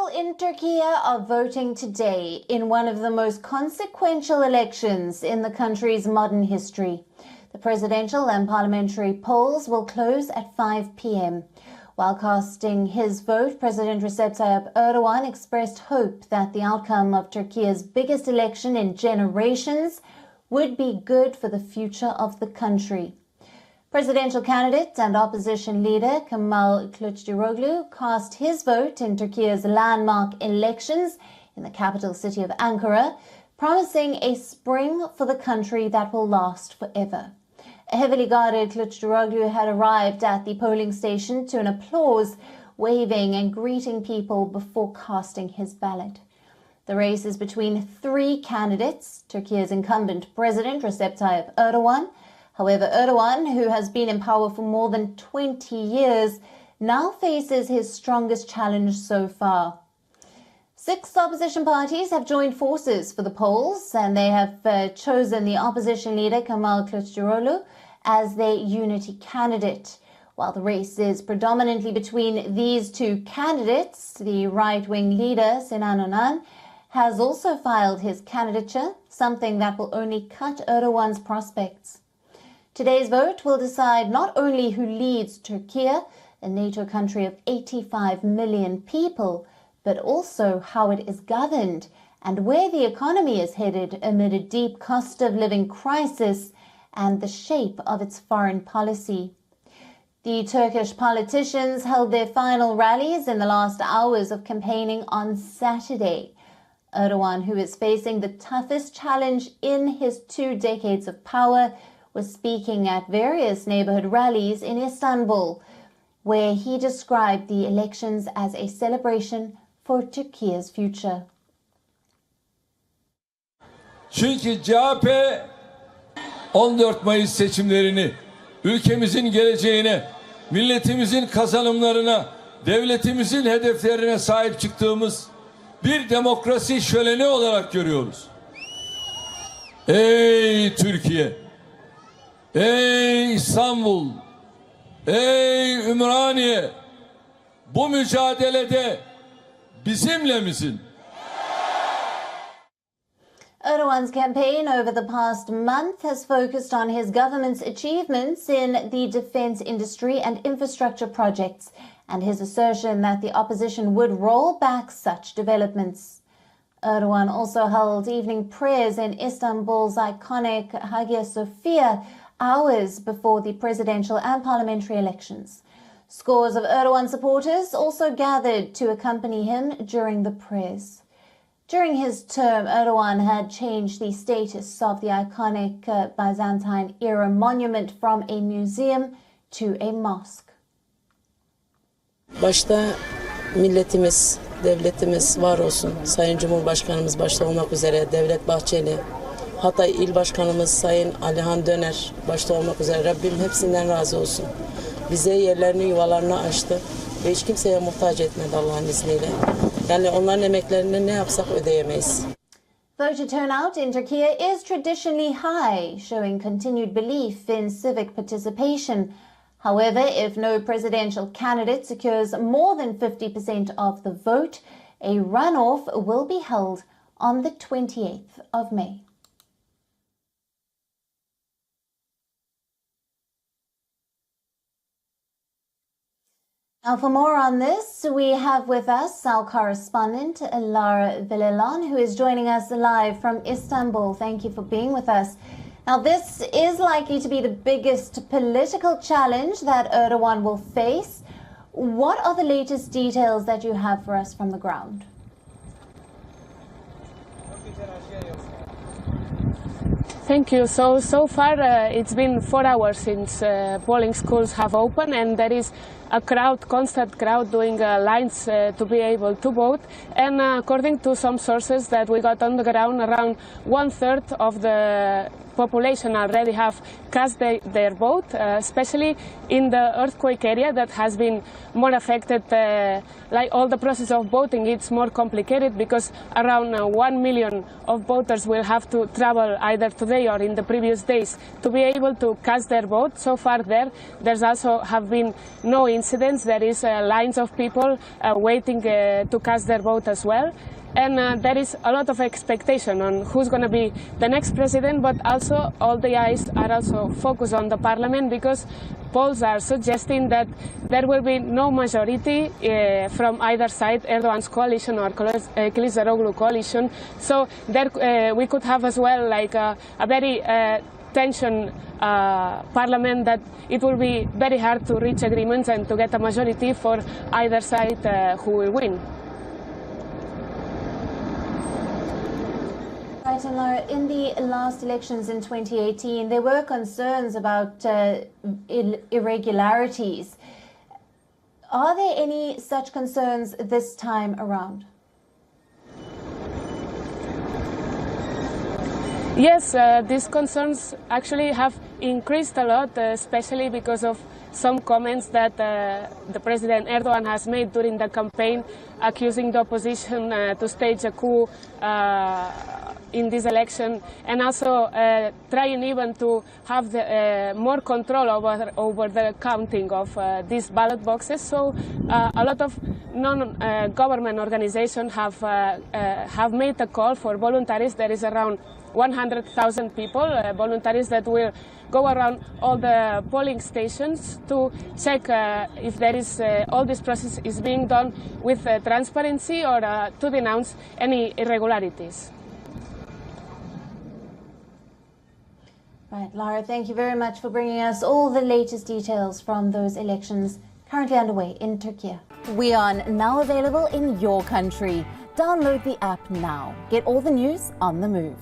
People in Turkey are voting today in one of the most consequential elections in the country's modern history. The presidential and parliamentary polls will close at 5 p.m. While casting his vote, President Recep Tayyip Erdogan expressed hope that the outcome of Turkey's biggest election in generations would be good for the future of the country. Presidential candidate and opposition leader Kemal Kilicdaroglu cast his vote in Turkey's landmark elections in the capital city of Ankara, promising a spring for the country that will last forever. A heavily guarded Kilicdaroglu had arrived at the polling station to an applause, waving and greeting people before casting his ballot. The race is between three candidates: Turkey's incumbent President Recep Tayyip Erdogan. However, Erdogan, who has been in power for more than 20 years, now faces his strongest challenge so far. 6 opposition parties have joined forces for the polls, and they have chosen the opposition leader Kemal Kilicdaroglu as their unity candidate. While the race is predominantly between these two candidates, the right-wing leader Sinan Onan has also filed his candidature, something that will only cut Erdogan's prospects. Today's vote will decide not only who leads Turkey, a NATO country of 85 million people, but also how it is governed and where the economy is headed amid a deep cost of living crisis and the shape of its foreign policy. The Turkish politicians held their final rallies in the last hours of campaigning on Saturday. Erdogan, who is facing the toughest challenge in his 2 decades of power, was speaking at various neighborhood rallies in Istanbul, where he described the elections as a celebration for Turkey's future. Çünkü CHP 14 Mayıs seçimlerini ülkemizin geleceğine, milletimizin kazanımlarına, devletimizin hedeflerine sahip çıktığımız bir demokrasi şöleni olarak görüyoruz. Ey Türkiye! Ey İstanbul, ey Ümraniye, bu mücadelede bizimle misin? Erdogan's campaign over the past month has focused on his government's achievements in the defense industry and infrastructure projects, and his assertion that the opposition would roll back such developments. Erdogan also held evening prayers in Istanbul's iconic Hagia Sophia, hours before the presidential and parliamentary elections. Scores of Erdogan supporters also gathered to accompany him during the prayers. During his term, Erdogan had changed the status of the iconic Byzantine-era monument from a museum to a mosque. Başta milletimiz, devletimiz var olsun. Sayın Cumhurbaşkanımız başta olmak üzere Devlet Bahçeli, Hatay İl Başkanımız Sayın Alihan Döner başta olmak üzere Rabbim hepsinden razı olsun. Bize yerlerini, yuvalarını açtı ve hiç kimseye muhtaç etmedi Allah'ın izniyle. Yani onların emeklerini ne yapsak ödeyemeyiz. Voter turnout in Turkey is traditionally high, showing continued belief in civic participation. However, if no presidential candidate secures more than 50% of the vote, a runoff will be held on the 28th of May. Now, for more on this, we have with us our correspondent, Lara Villalan, who is joining us live from Istanbul. Thank you for being with us. Now, this is likely to be the biggest political challenge that Erdogan will face. What are the latest details that you have for us from the ground? Thank you. So far, it's been 4 hours since polling schools have opened, and there is a constant crowd doing lines to be able to vote. And according to some sources that we got on the ground, around 1/3 of the population already have cast their vote, especially in the earthquake area that has been more affected. Like all the process of voting, it's more complicated because around 1 million of voters will have to travel either today or in the previous days to be able to cast their vote. So far there's also have been no incidents incidents. There is lines of people waiting to cast their vote as well. And there is a lot of expectation on who's going to be the next president, but also all the eyes are also focused on the parliament, because polls are suggesting that there will be no majority from either side, Erdogan's coalition or Kilicdaroglu coalition. So there we could have as well like a very tension parliament, that it will be very hard to reach agreements and to get a majority for either side who will win. Right, and Laura, in the last elections in 2018, there were concerns about irregularities. Are there any such concerns this time around? Yes, these concerns actually have increased a lot, especially because of some comments that the President Erdogan has made during the campaign, accusing the opposition to stage a coup in this election, and also trying even to have more control over the counting of these ballot boxes. So a lot of non-government organizations have made a call for voluntaries. There is around 100,000 people, voluntaries that will go around all the polling stations to check if there is all this process is being done with transparency, or to denounce any irregularities. Right, Lara, thank you very much for bringing us all the latest details from those elections currently underway in Turkey. WION, now available in your country. Download the app now. Get all the news on the move.